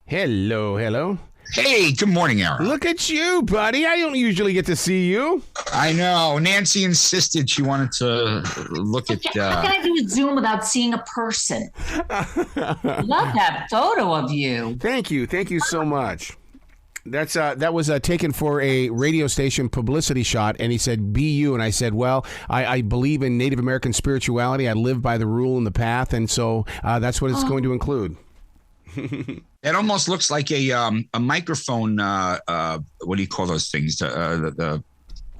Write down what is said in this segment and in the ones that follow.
Hello, hello. Hey, good morning, Aaron. Look at you, buddy. I don't usually get to see you. I know. Nancy insisted she wanted to look at. How can I do a Zoom without seeing a person? Love that photo of you. Thank you. Thank you so much. That was taken for a radio station publicity shot, and he said, "Be you," and I said, "Well, I believe in Native American spirituality. I live by the rule and the path, and so that's what it's going to include." It almost looks like a microphone. What do you call those things? The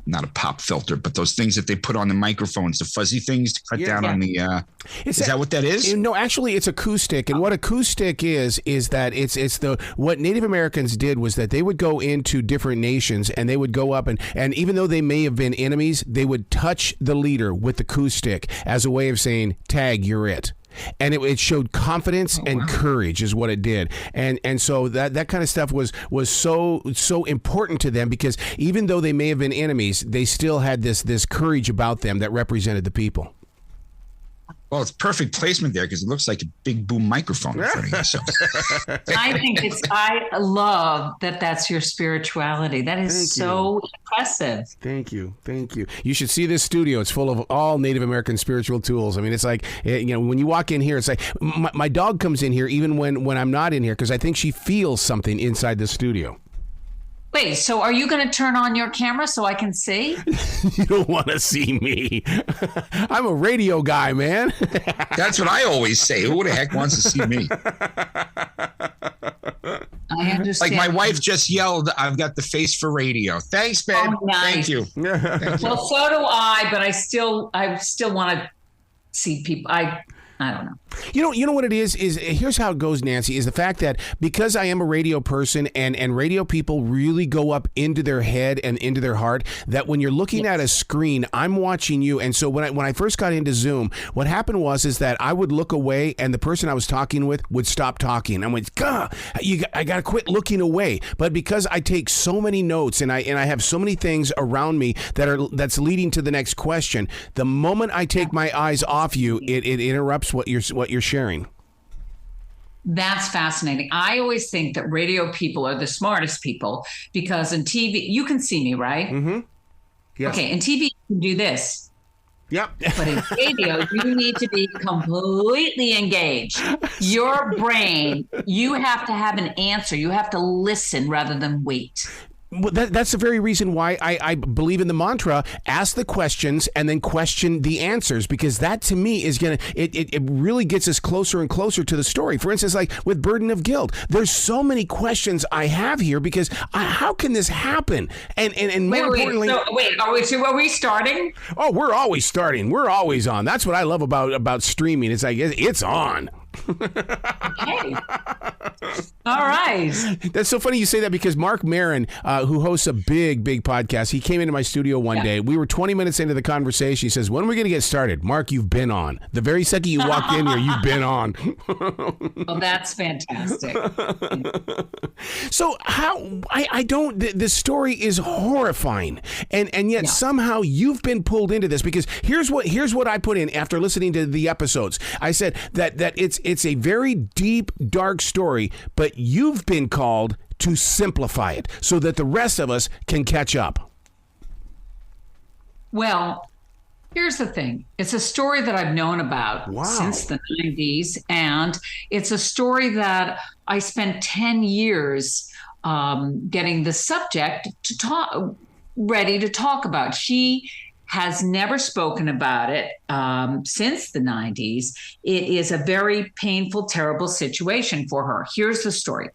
not a pop filter, but those things that they put on the microphones, the fuzzy things to cut down on the. Is that what that is? No, actually, it's acoustic, and what acoustic is that it's what Native Americans did was that they would go into different nations and they would go up and even though they may have been enemies, they would touch the leader with the acoustic as a way of saying, "Tag, you're it." And it showed confidence and courage is what it did. And so that kind of stuff was so important to them because even though they may have been enemies, they still had this courage about them that represented the people. Well, it's perfect placement there because it looks like a big boom microphone in front of you. So. I love that that's your spirituality. That is so impressive. Thank you. Thank you. You should see this studio. It's full of all Native American spiritual tools. I mean, it's like, when you walk in here, it's like my dog comes in here even when I'm not in here because I think she feels something inside the studio. Wait, so are you going to turn on your camera so I can see? You don't want to see me. I'm a radio guy, man. That's what I always say. Who the heck wants to see me? I understand. Like my wife just yelled, "I've got the face for radio." Thanks, babe. Oh, nice. Thank you. Well, so do I, but I still want to see people. I don't know. You know what it is here's how it goes, Nancy, is the fact that because I am a radio person and radio people really go up into their head and into their heart, that when you're looking at a screen, I'm watching you. And so when I first got into Zoom, what happened is that I would look away and the person I was talking with would stop talking. I went, "God, I got to quit looking away." But because I take so many notes and I have so many things around me that's leading to the next question, the moment I take my eyes off you, it interrupts what you're sharing. That's fascinating. I always think that radio people are the smartest people because in TV, you can see me, right? Mm-hmm. Yes. Okay, in TV, you can do this. Yep. But in radio, you need to be completely engaged. Your brain, you have to have an answer. You have to listen rather than wait. Well, that's the very reason why I believe in the mantra, ask the questions and then question the answers, because that to me is it really gets us closer and closer to the story. For instance, like with Burden of Guilt, there's so many questions I have here because how can this happen? And more importantly... Are we starting? Oh, we're always starting. We're always on. That's what I love about streaming. It's like, it's on. Okay. All right. That's so funny you say that because Mark Maron, who hosts a big podcast, he came into my studio one day. We were 20 minutes into the conversation. He says, "When are we going to get started?" Mark, you've been on. The very second you walked in here, you've been on. Well, that's fantastic. So I don't, the story is horrifying. And yet somehow you've been pulled into this because here's what I put in after listening to the episodes. I said that it's a very deep, dark story, but you've been called to simplify it so that the rest of us can catch up. Well, here's the thing. It's a story that I've known about since the 90s, and it's a story that I spent 10 years getting the subject ready to talk about. She has never spoken about it since the 90s. It is a very painful, terrible situation for her. Here's the story.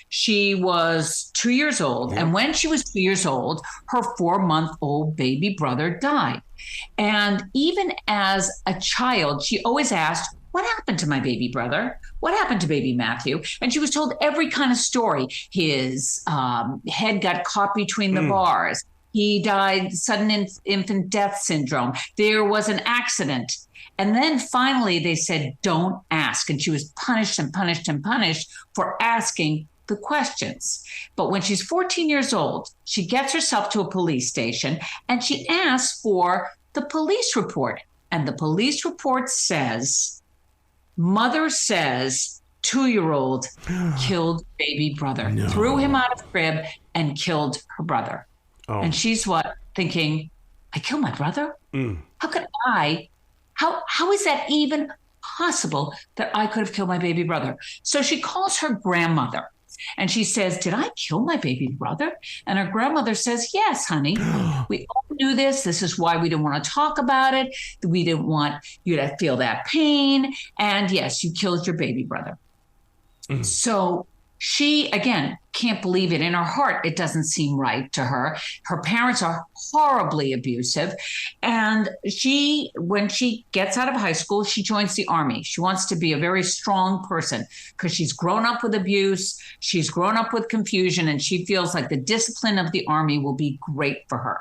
She was 2 years old, and when she was 2 years old, her 4-month-old baby brother died. And even as a child, she always asked, "What happened to my baby brother? What happened to baby Matthew?" And she was told every kind of story. His head got caught between the bars. He died sudden infant death syndrome. There was an accident. And then finally they said, "Don't ask." And she was punished and punished and punished for asking the questions. But when she's 14 years old, she gets herself to a police station and she asks for the police report. And the police report says, "Mother says 2-year-old killed baby brother, threw him out of crib and killed her brother. Oh. And she's thinking, I killed my brother? How could how is that even possible that I could have killed my baby brother? So she calls her grandmother and she says, did I kill my baby brother? And her grandmother says, yes, honey, we all knew this. This is why we didn't want to talk about it. We didn't want you to feel that pain. And yes, you killed your baby brother. So she, again, can't believe it. In her heart, it doesn't seem right to her. Her parents are horribly abusive. And when she gets out of high school, she joins the Army. She wants to be a very strong person because she's grown up with abuse. She's grown up with confusion, and she feels like the discipline of the Army will be great for her.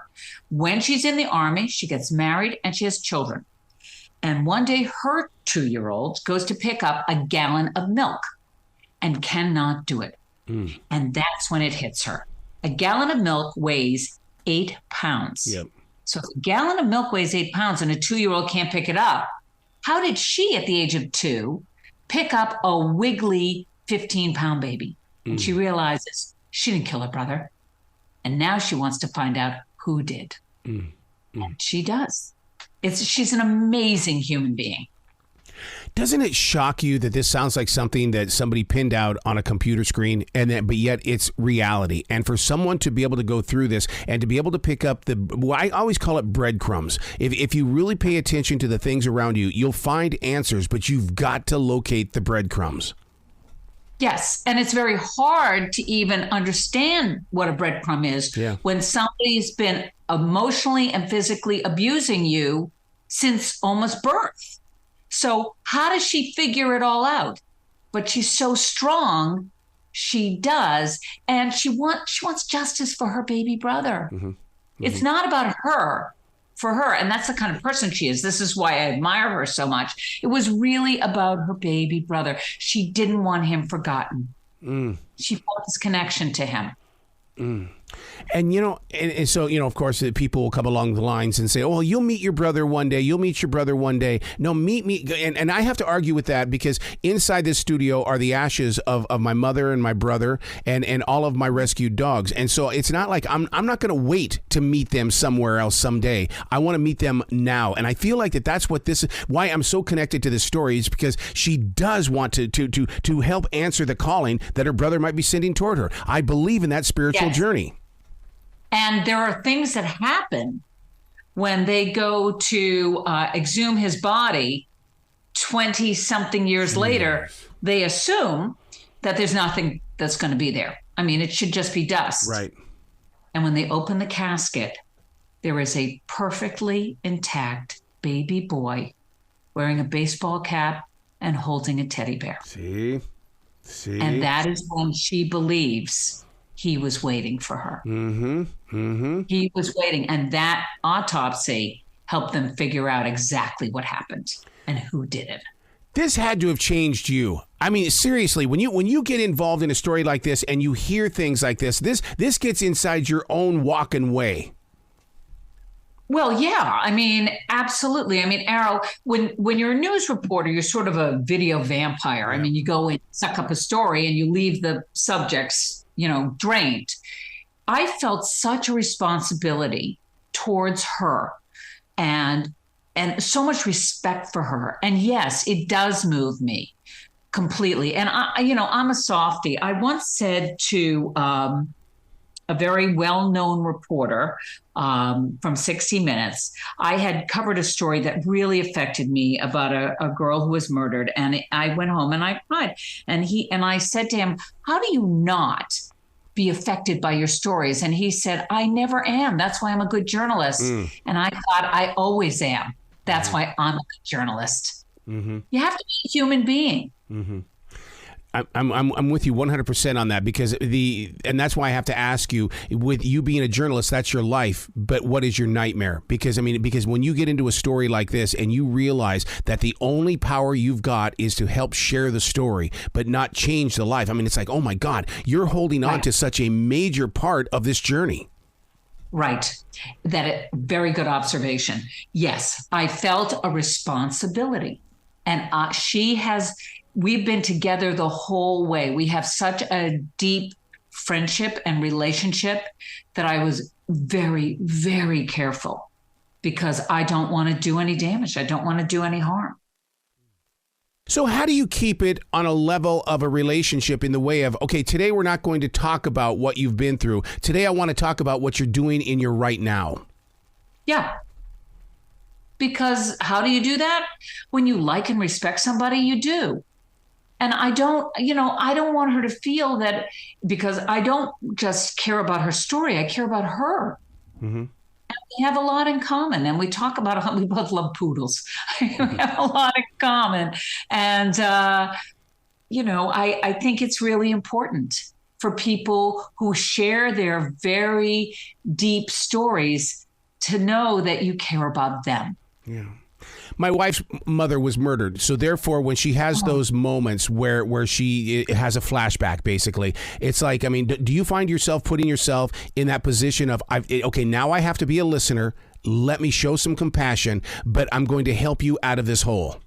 When she's in the Army, she gets married and she has children. And one day, her 2-year-old goes to pick up a gallon of milk and cannot do it. And that's when it hits her. A gallon of milk weighs 8 pounds. Yep. So if a gallon of milk weighs 8 pounds and a 2-year-old can't pick it up, how did she, at the age of 2, pick up a wiggly 15-pound baby? And she realizes she didn't kill her brother. And now she wants to find out who did. And she does. She's an amazing human being. Doesn't it shock you that this sounds like something that somebody pinned out on a computer screen, but yet it's reality? And for someone to be able to go through this and to be able to pick up I always call it breadcrumbs. If you really pay attention to the things around you, you'll find answers, but you've got to locate the breadcrumbs. Yes, and it's very hard to even understand what a breadcrumb is when somebody's been emotionally and physically abusing you since almost birth. So how does she figure it all out? But she's so strong, she does, and she wants justice for her baby brother. It's not about her, for her, and that's the kind of person she is. This is why I admire her so much. It was really about her baby brother. She didn't want him forgotten. She felt this connection to him. And, and so, of course, people will come along the lines and say, oh, well, you'll meet your brother one day. You'll meet your brother one day. No, meet me. And I have to argue with that because inside this studio are the ashes of my mother and my brother and all of my rescued dogs. And so it's not like I'm not going to wait to meet them somewhere else someday. I want to meet them now. And I feel like that's what why I'm so connected to this story is because she does want to help answer the calling that her brother might be sending toward her. I believe in that spiritual journey. And there are things that happen when they go to exhume his body 20-something years later. They assume that there's nothing that's going to be there. I mean, it should just be dust. Right. And when they open the casket, there is a perfectly intact baby boy wearing a baseball cap and holding a teddy bear. See? And that is when she believes he was waiting for her. He was waiting. And that autopsy helped them figure out exactly what happened and who did it. This had to have changed you. I mean, seriously, when you get involved in a story like this and you hear things like this gets inside your own walking way. Well, yeah, I mean, absolutely. I mean, Errol, when you're a news reporter, you're sort of a video vampire. I mean, you go and suck up a story and you leave the subjects, drained. I felt such a responsibility towards her and so much respect for her. And yes, it does move me completely. And I'm a softie. I once said to a very well-known reporter from 60 Minutes, I had covered a story that really affected me about a girl who was murdered. And I went home and I cried. And I said to him, how do you not be affected by your stories? And he said, I never am. That's why I'm a good journalist. And I thought, I always am. That's why I'm a good journalist. You have to be a human being. I'm with you 100% on that because and that's why I have to ask you, with you being a journalist, that's your life, but what is your nightmare? Because when you get into a story like this and you realize that the only power you've got is to help share the story, but not change the life. I mean, it's like, oh my God, you're holding on to such a major part of this journey. Right. Very good observation. Yes, I felt a responsibility, and she has we've been together the whole way. We have such a deep friendship and relationship that I was very, very careful because I don't want to do any damage. I don't want to do any harm. So how do you keep it on a level of a relationship in the way of, okay, today we're not going to talk about what you've been through. Today I want to talk about what you're doing in your right now. Yeah. Because how do you do that? When you like and respect somebody, you do. And I don't want her to feel that, because I don't just care about her story. I care about her. Mm-hmm. We have a lot in common, and we talk about how we both love poodles. We have a lot in common. And, I think it's really important for people who share their very deep stories to know that you care about them. Yeah. My wife's mother was murdered. So therefore, when she has those moments where she has a flashback, basically, it's like, I mean, do you find yourself putting yourself in that position of, okay, now I have to be a listener. Let me show some compassion, but I'm going to help you out of this hole.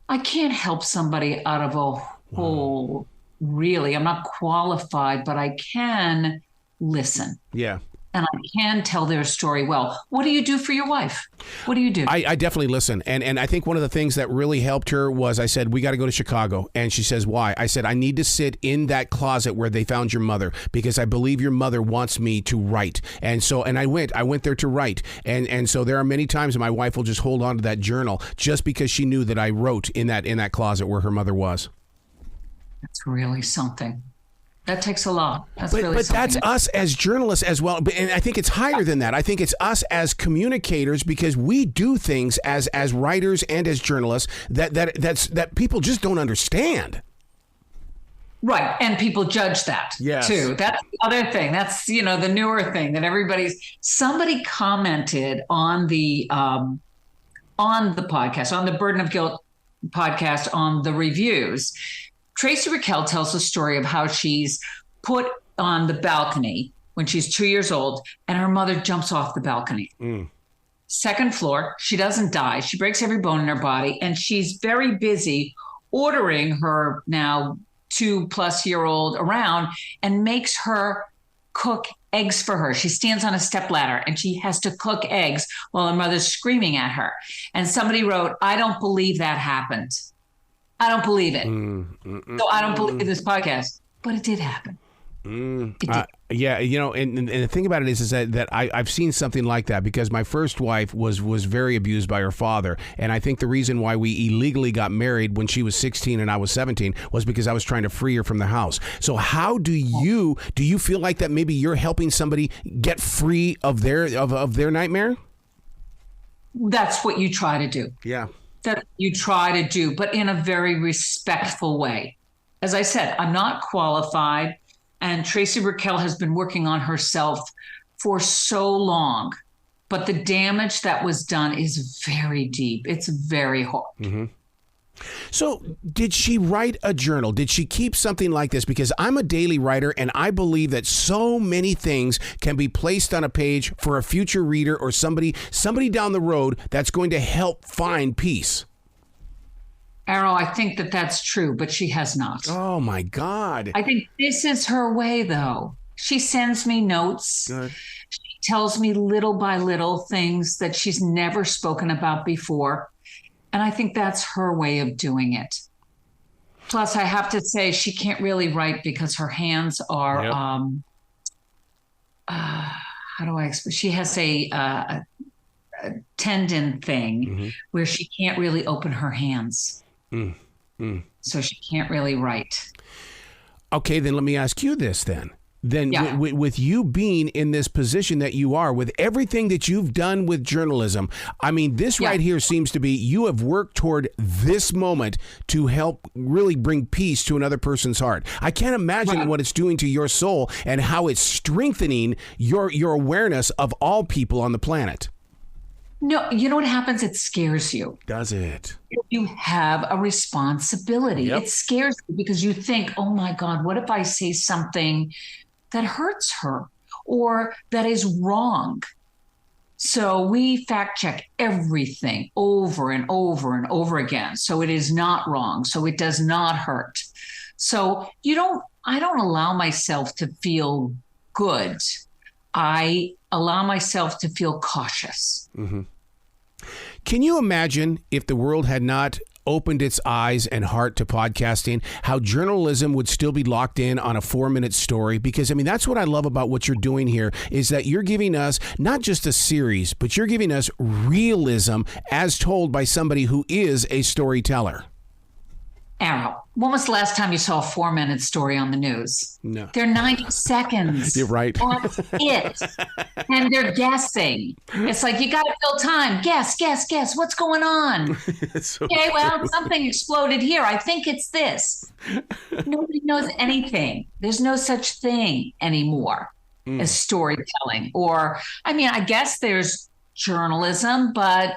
I can't help somebody out of a hole, really. I'm not qualified, but I can listen. Yeah. And I can tell their story well. What do you do for your wife? What do you do? I definitely listen. And I think one of the things that really helped her was I said, we got to go to Chicago. And she says, why? I said, I need to sit in that closet where they found your mother because I believe your mother wants me to write. And so, and I went there to write. And so there are many times my wife will just hold on to that journal just because she knew that I wrote in that closet where her mother was. That's really something. That takes a lot. But that's us as journalists as well. And I think it's higher than that. I think it's us as communicators because we do things as writers and as journalists that people just don't understand. Right. And people judge that too. That's the other thing. That's, the newer thing that somebody commented on the podcast, on the Burden of Guilt podcast, on the reviews. Tracy Raquel tells the story of how she's put on the balcony when she's 2 years old and her mother jumps off the balcony. Second floor, she doesn't die. She breaks every bone in her body and she's very busy ordering her now 2+ year old around and makes her cook eggs for her. She stands on a stepladder and she has to cook eggs while her mother's screaming at her. And somebody wrote, I don't believe that happened. I don't believe it. So I don't believe this podcast, but it did happen. It did. Yeah, and the thing about it is that I've seen something like that because my first wife was very abused by her father. And I think the reason why we illegally got married when she was 16 and I was 17 was because I was trying to free her from the house. So how do you feel like that maybe you're helping somebody get free of their nightmare? That's what you try to do. Yeah. That you try to do, but in a very respectful way. As I said, I'm not qualified, and Tracy Raquel has been working on herself for so long, but the damage that was done is very deep. It's very hard. Mm-hmm. So did she write a journal? Did she keep something like this? Because I'm a daily writer and I believe that so many things can be placed on a page for a future reader or somebody down the road that's going to help find peace. Errol, I think that's true, but she has not. Oh, my God. I think this is her way, though. She sends me notes. Good. She tells me little by little things that she's never spoken about before. And I think that's her way of doing it. Plus, I have to say, she can't really write because her hands are, how do I explain? She has a tendon thing where she can't really open her hands. So she can't really write. Okay, then let me ask you this then. With you being in this position that you are, with everything that you've done with journalism, I mean, this right here seems to be you have worked toward this moment to help really bring peace to another person's heart. I can't imagine what it's doing to your soul and how it's strengthening your awareness of all people on the planet. No, you know what happens? It scares you. Does it? You have a responsibility. Yep. It scares you because you think, oh my God, what if I say something that hurts her or that is wrong? So we fact check everything over and over and over again. So it is not wrong. So it does not hurt. So I don't allow myself to feel good. I allow myself to feel cautious. Mm-hmm. Can you imagine if the world had not opened its eyes and heart to podcasting, how journalism would still be locked in on a 4-minute story? Because, I mean, that's what I love about what you're doing here, is that you're giving us not just a series, but you're giving us realism as told by somebody who is a storyteller. Arrow, when was the last time you saw a 4-minute story on the news? No. They're 90 seconds. You're right. That's it. And they're guessing. It's like, you got to fill time. Guess. What's going on? So okay, well, something exploded here. I think it's this. Nobody knows anything. There's no such thing anymore as storytelling. Or, I mean, I guess there's journalism, but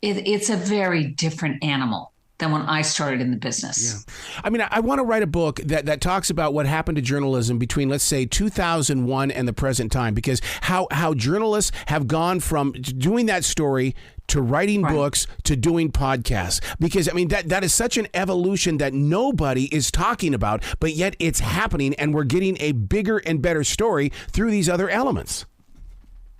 it's a very different animal than when I started in the business. Yeah. I mean, I want to write a book that talks about what happened to journalism between, let's say, 2001 and the present time, because how journalists have gone from doing that story to writing books to doing podcasts. Because, I mean, that is such an evolution that nobody is talking about, but yet it's happening, and we're getting a bigger and better story through these other elements.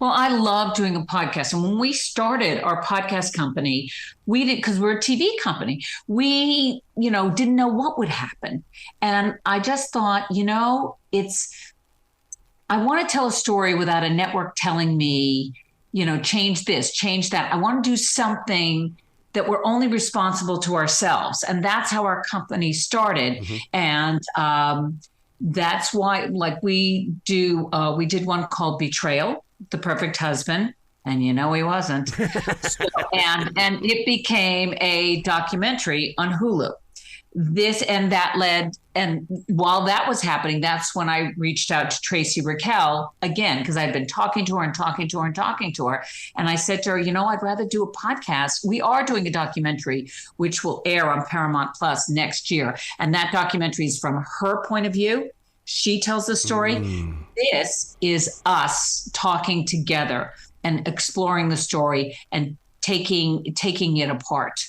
Well, I love doing a podcast. And when we started our podcast company, we did, because we're a TV company, we, didn't know what would happen. And I just thought, I want to tell a story without a network telling me, change this, change that. I want to do something that we're only responsible to ourselves. And that's how our company started. Mm-hmm. And that's why, like, we did one called Betrayal, the Perfect Husband, and he wasn't. And it became a documentary on Hulu. This and that led, and while that was happening, that's when I reached out to Tracy Raquel again, because I'd been talking to her. And I said to her, I'd rather do a podcast. We are doing a documentary, which will air on Paramount Plus next year. And that documentary is from her point of view. She tells the story. This is us talking together and exploring the story and taking it apart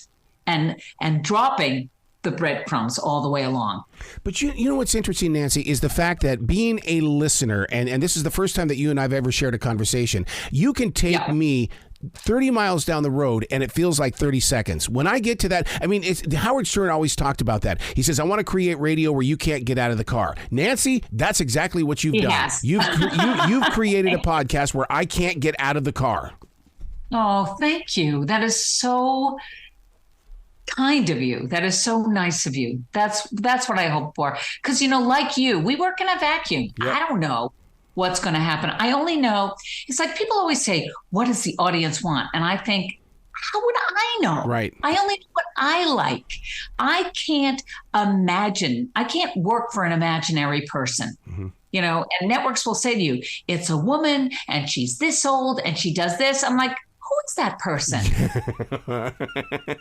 and dropping the breadcrumbs all the way along. But you know what's interesting, Nancy, is the fact that being a listener, and this is the first time that you and I have ever shared a conversation, you can take me 30 miles down the road and it feels like 30 seconds. When I get to that, I mean, Howard Stern always talked about that. He says, I want to create radio where you can't get out of the car. Nancy, that's exactly what you've done. Yes. You've created a podcast where I can't get out of the car. Oh, thank you. That is so kind of you. That is so nice of you. That's what I hope for. Because, like you, we work in a vacuum. Yep. I don't know what's going to happen. I only know, it's like people always say, what does the audience want? And I think, how would I know? Right. I only know what I like. I can't imagine. I can't work for an imaginary person. Mm-hmm. And networks will say to you, it's a woman and she's this old and she does this. I'm like, who is that person?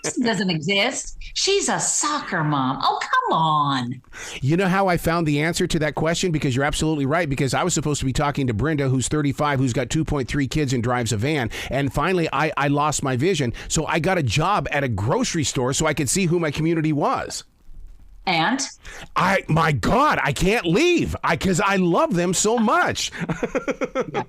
She doesn't exist. She's a soccer mom. Oh, come on. You know how I found the answer to that question? Because you're absolutely right. Because I was supposed to be talking to Brenda, who's 35, who's got 2.3 kids and drives a van. And finally, I lost my vision. So I got a job at a grocery store so I could see who my community was. And? My God, I can't leave because I love them so much. Yeah.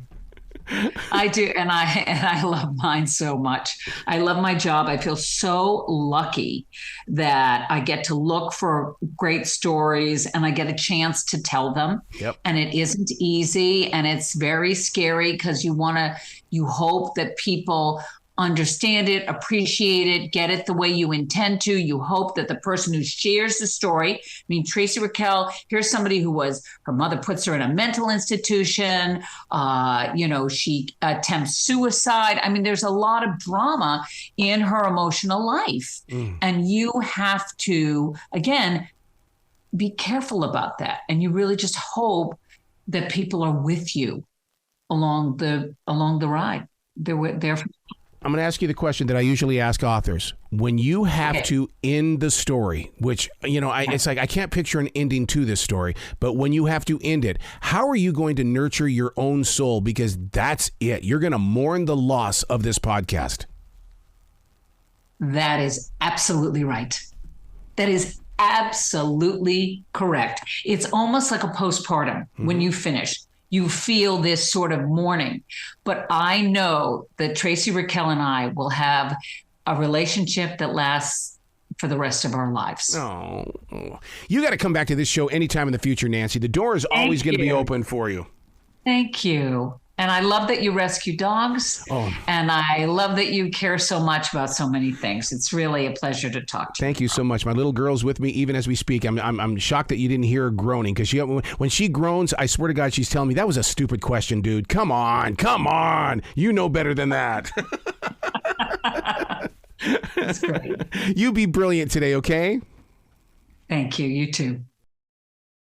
I do, and I love mine so much. I love my job. I feel so lucky that I get to look for great stories and I get a chance to tell them. Yep. And it isn't easy, and it's very scary because you hope that people understand it, appreciate it, get it the way you intend to. You hope that the person who shares the story, Tracy Raquel, here's somebody her mother puts her in a mental institution. She attempts suicide. There's a lot of drama in her emotional life. And you have to, again, be careful about that. And you really just hope that people are with you along the ride. They're there for I'm going to ask you the question that I usually ask authors. When you have to end the story, which, it's like I can't picture an ending to this story, but when you have to end it, how are you going to nurture your own soul? Because that's it. You're going to mourn the loss of this podcast. That is absolutely right. That is absolutely correct. It's almost like a postpartum when you finish. You feel this sort of mourning. But I know that Tracy Raquel and I will have a relationship that lasts for the rest of our lives. Oh, you got to come back to this show anytime in the future, Nancy. The door is always going to be open for you. Thank you. And I love that you rescue dogs. Oh. And I love that you care so much about so many things. It's really a pleasure to talk to you. Thank you so much. My little girl's with me even as we speak. I'm shocked that you didn't hear her groaning, because when she groans, I swear to God, she's telling me, that was a stupid question, dude. Come on. You know better than that. That's great. You be brilliant today, okay? Thank you. You too.